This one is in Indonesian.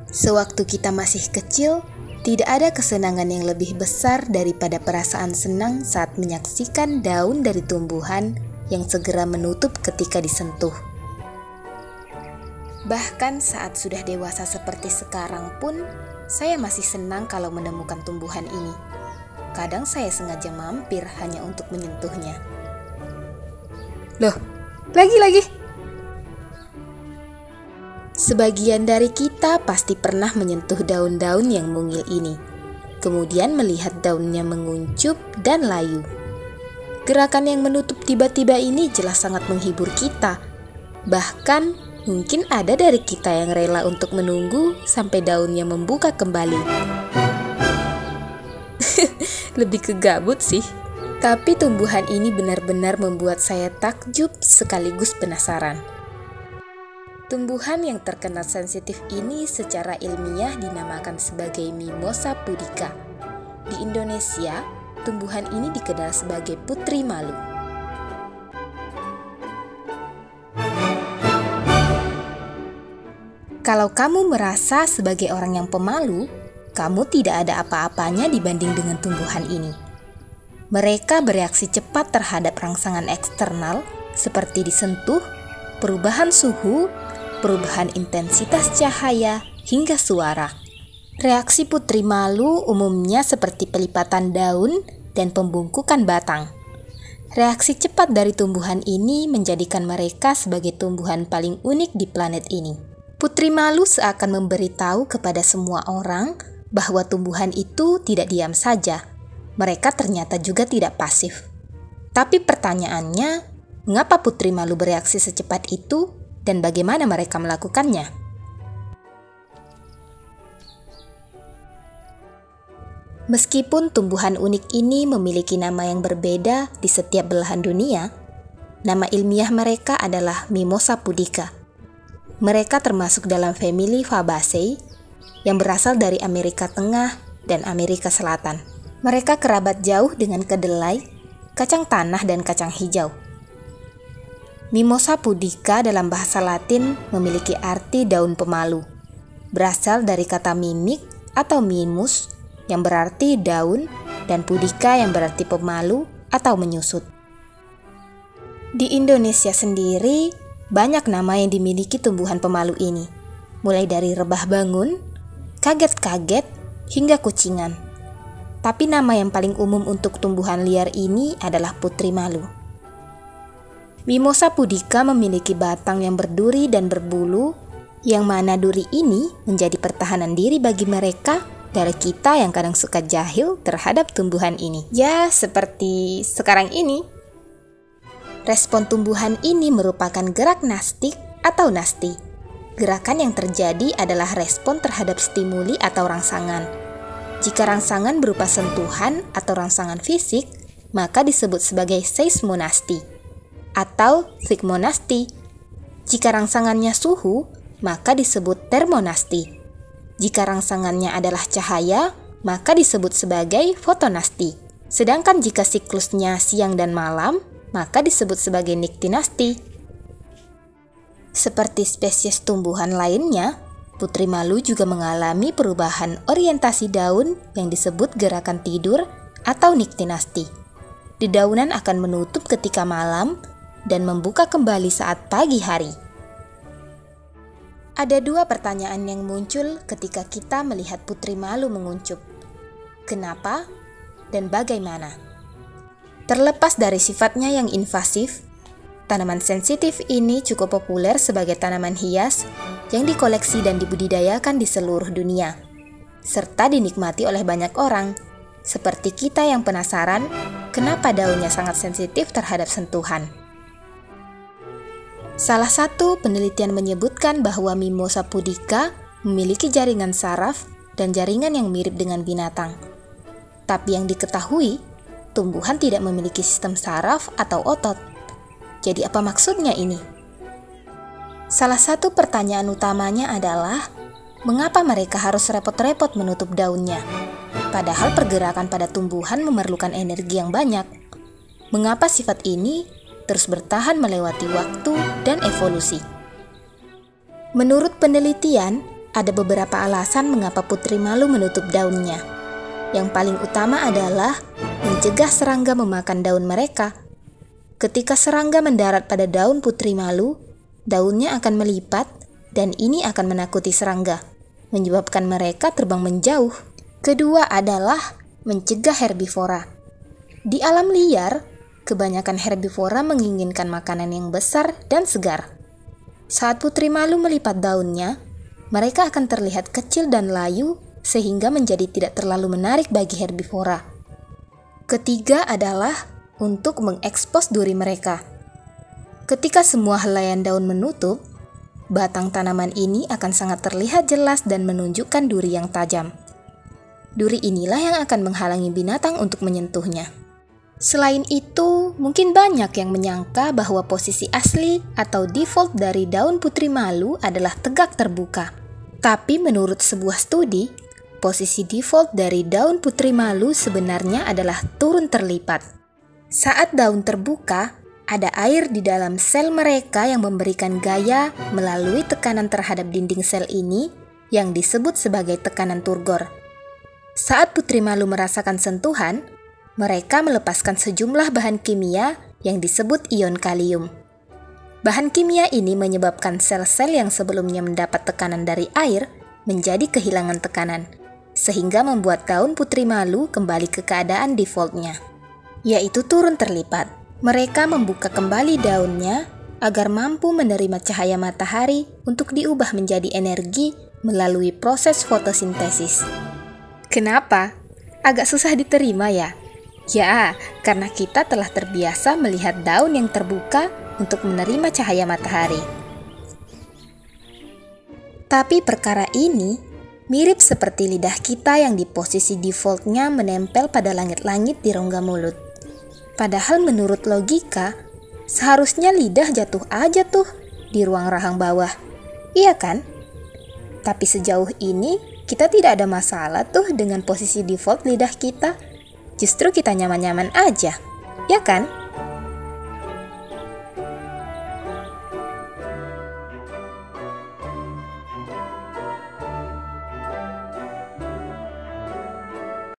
Sewaktu kita masih kecil, tidak ada kesenangan yang lebih besar daripada perasaan senang saat menyaksikan daun dari tumbuhan yang segera menutup ketika disentuh. Bahkan saat sudah dewasa seperti sekarang pun, saya masih senang kalau menemukan tumbuhan ini. Kadang saya sengaja mampir hanya untuk menyentuhnya. Loh, lagi-lagi. Sebagian dari kita pasti pernah menyentuh daun-daun yang mungil ini, kemudian melihat daunnya menguncup dan layu. Gerakan yang menutup tiba-tiba ini jelas sangat menghibur kita. Bahkan mungkin ada dari kita yang rela untuk menunggu sampai daunnya membuka kembali. Lebih ke gabut sih. Tapi tumbuhan ini benar-benar membuat saya takjub sekaligus penasaran. Tumbuhan yang terkenal sensitif ini secara ilmiah dinamakan sebagai Mimosa pudica. Di Indonesia, tumbuhan ini dikenal sebagai putri malu. Kalau kamu merasa sebagai orang yang pemalu, kamu tidak ada apa-apanya dibanding dengan tumbuhan ini. Mereka bereaksi cepat terhadap rangsangan eksternal seperti disentuh, perubahan suhu, perubahan intensitas cahaya, hingga suara. Reaksi putri malu umumnya seperti pelipatan daun dan pembungkukan batang. Reaksi cepat dari tumbuhan ini menjadikan mereka sebagai tumbuhan paling unik di planet ini. Putri malu seakan memberitahu kepada semua orang bahwa tumbuhan itu tidak diam saja. Mereka ternyata juga tidak pasif. Tapi pertanyaannya, mengapa putri malu bereaksi secepat itu? Dan bagaimana mereka melakukannya? Meskipun tumbuhan unik ini memiliki nama yang berbeda di setiap belahan dunia, nama ilmiah mereka adalah Mimosa pudica. Mereka termasuk dalam famili Fabaceae yang berasal dari Amerika Tengah dan Amerika Selatan. Mereka kerabat jauh dengan kedelai, kacang tanah, dan kacang hijau. Mimosa pudica dalam bahasa Latin memiliki arti daun pemalu. Berasal dari kata mimik atau mimus yang berarti daun dan pudica yang berarti pemalu atau menyusut. Di Indonesia sendiri, banyak nama yang dimiliki tumbuhan pemalu ini, mulai dari rebah bangun, kaget-kaget, hingga kucingan. Tapi nama yang paling umum untuk tumbuhan liar ini adalah putri malu. Mimosa pudica memiliki batang yang berduri dan berbulu, yang mana duri ini menjadi pertahanan diri bagi mereka dari kita yang kadang suka jahil terhadap tumbuhan ini. Ya, seperti sekarang ini. Respon tumbuhan ini merupakan gerak nastik atau nasti. Gerakan yang terjadi adalah respon terhadap stimuli atau rangsangan. Jika rangsangan berupa sentuhan atau rangsangan fisik, maka disebut sebagai seismonasti atau sigmonasti. Jika rangsangannya suhu, maka disebut termonasti. Jika rangsangannya adalah cahaya, maka disebut sebagai fotonasti. Sedangkan jika siklusnya siang dan malam, maka disebut sebagai niktinasti. Seperti spesies tumbuhan lainnya, putri malu juga mengalami perubahan orientasi daun yang disebut gerakan tidur atau niktinasti. Dedaunan akan menutup ketika malam dan membuka kembali saat pagi hari. Ada dua pertanyaan yang muncul ketika kita melihat putri malu menguncup. Kenapa dan bagaimana? Terlepas dari sifatnya yang invasif, tanaman sensitif ini cukup populer sebagai tanaman hias yang dikoleksi dan dibudidayakan di seluruh dunia, serta dinikmati oleh banyak orang, seperti kita yang penasaran kenapa daunnya sangat sensitif terhadap sentuhan. Salah satu penelitian menyebutkan bahwa Mimosa pudica memiliki jaringan saraf dan jaringan yang mirip dengan binatang. Tapi yang diketahui, tumbuhan tidak memiliki sistem saraf atau otot. Jadi apa maksudnya ini? Salah satu pertanyaan utamanya adalah, mengapa mereka harus repot-repot menutup daunnya? Padahal pergerakan pada tumbuhan memerlukan energi yang banyak. Mengapa sifat ini terus bertahan melewati waktu dan evolusi? Menurut penelitian, ada beberapa alasan mengapa putri malu menutup daunnya. Yang paling utama adalah mencegah serangga memakan daun mereka. Ketika serangga mendarat pada daun putri malu, daunnya akan melipat dan ini akan menakuti serangga, menyebabkan mereka terbang menjauh. Kedua adalah mencegah herbivora. Di alam liar, kebanyakan herbivora menginginkan makanan yang besar dan segar. Saat putri malu melipat daunnya, mereka akan terlihat kecil dan layu sehingga menjadi tidak terlalu menarik bagi herbivora. Ketiga adalah untuk mengekspos duri mereka. Ketika semua helaian daun menutup, batang tanaman ini akan sangat terlihat jelas dan menunjukkan duri yang tajam. Duri inilah yang akan menghalangi binatang untuk menyentuhnya. Selain itu, mungkin banyak yang menyangka bahwa posisi asli atau default dari daun putri malu adalah tegak terbuka. Tapi menurut sebuah studi, posisi default dari daun putri malu sebenarnya adalah turun terlipat. Saat daun terbuka, ada air di dalam sel mereka yang memberikan gaya melalui tekanan terhadap dinding sel ini yang disebut sebagai tekanan turgor. Saat putri malu merasakan sentuhan, mereka melepaskan sejumlah bahan kimia yang disebut ion kalium. Bahan kimia ini menyebabkan sel-sel yang sebelumnya mendapat tekanan dari air menjadi kehilangan tekanan, sehingga membuat daun putri malu kembali ke keadaan defaultnya, yaitu turun terlipat. Mereka membuka kembali daunnya agar mampu menerima cahaya matahari untuk diubah menjadi energi melalui proses fotosintesis. Kenapa? Agak susah diterima ya? Ya, karena kita telah terbiasa melihat daun yang terbuka untuk menerima cahaya matahari. Tapi perkara ini mirip seperti lidah kita yang di posisi defaultnya menempel pada langit-langit di rongga mulut. Padahal menurut logika, seharusnya lidah jatuh aja tuh di ruang rahang bawah. Iya kan? Tapi sejauh ini, kita tidak ada masalah tuh dengan posisi default lidah kita. Justru kita nyaman-nyaman aja, ya kan?